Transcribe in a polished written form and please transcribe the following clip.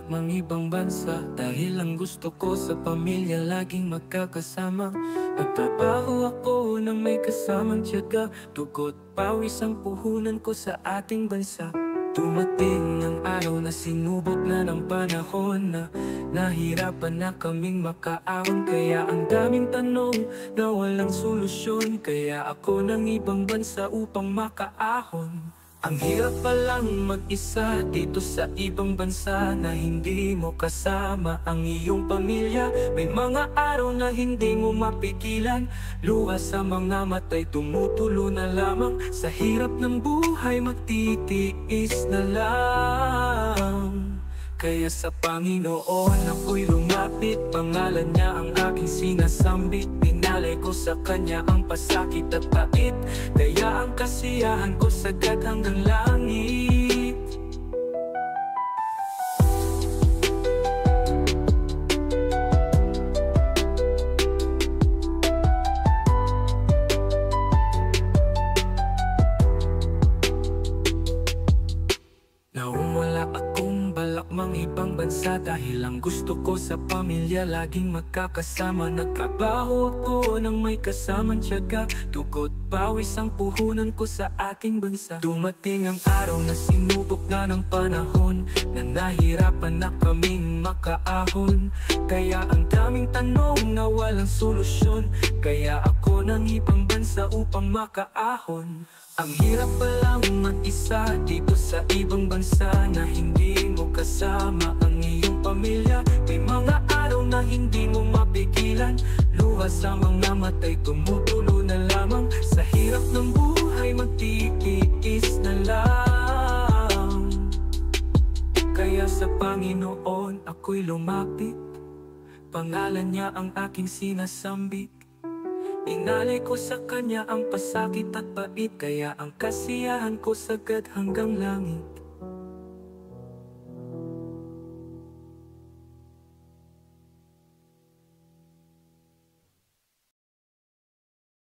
balak mang ibang bansa, dahil ang gusto ko sa pamilya laging magkakasama. Nagtrabaho ako nang may kasamang tiyaga, dugo't pawis ang puhunan ko sa ating bansa. Dumating ang araw na sinubok na ng panahon, na nahirapan na kaming makaahon. Kaya ang daming tanong na walang solusyon, kaya ako ng ibang bansa upang makaahon. Ang hirap palang mag-isa dito sa ibang bansa, na hindi mo kasama ang iyong pamilya. May mga araw na hindi mo mapigilan, luha sa mga mata'y tumutulo na lamang. Sa hirap ng buhay magtitiis na lang. Kaya sa Panginoon ako'y lumapit, pangalan niya ang aking sinasambit. Pinalay ko sa Kanya ang pasakit at pait, kaya ang kasiyahan ko sagad hanggang langit. Noong wala akong balak mang ibang bansa, dahil ang gusto ko sa pamilya laging magkakasama. Nagtrabaho ako nang may kasamang tiyaga, dugo't pawis ang puhunan ko sa aking bansa. Dumating ang araw na sinubok na ng panahon, na nahirapan na kaming makaahon. Kaya ang daming tanong na walang solusyon, kaya ako ng ibang bansa upang makaahon. Ang hirap palang mag-isa dito sa ibang bansa, na hindi mo kasama ang iyong pamilya. May mga araw na hindi mo mapigilan, luha sa mga mata'y tumutulo na lamang. Sa hirap ng buhay magtitiis na lang. Kaya sa Panginoon ako'y lumapit, pangalan niya ang aking sinasambit. Inalay ko sa Kanya ang pasakit at pait, kaya ang kasiyahan ko sagad hanggang langit.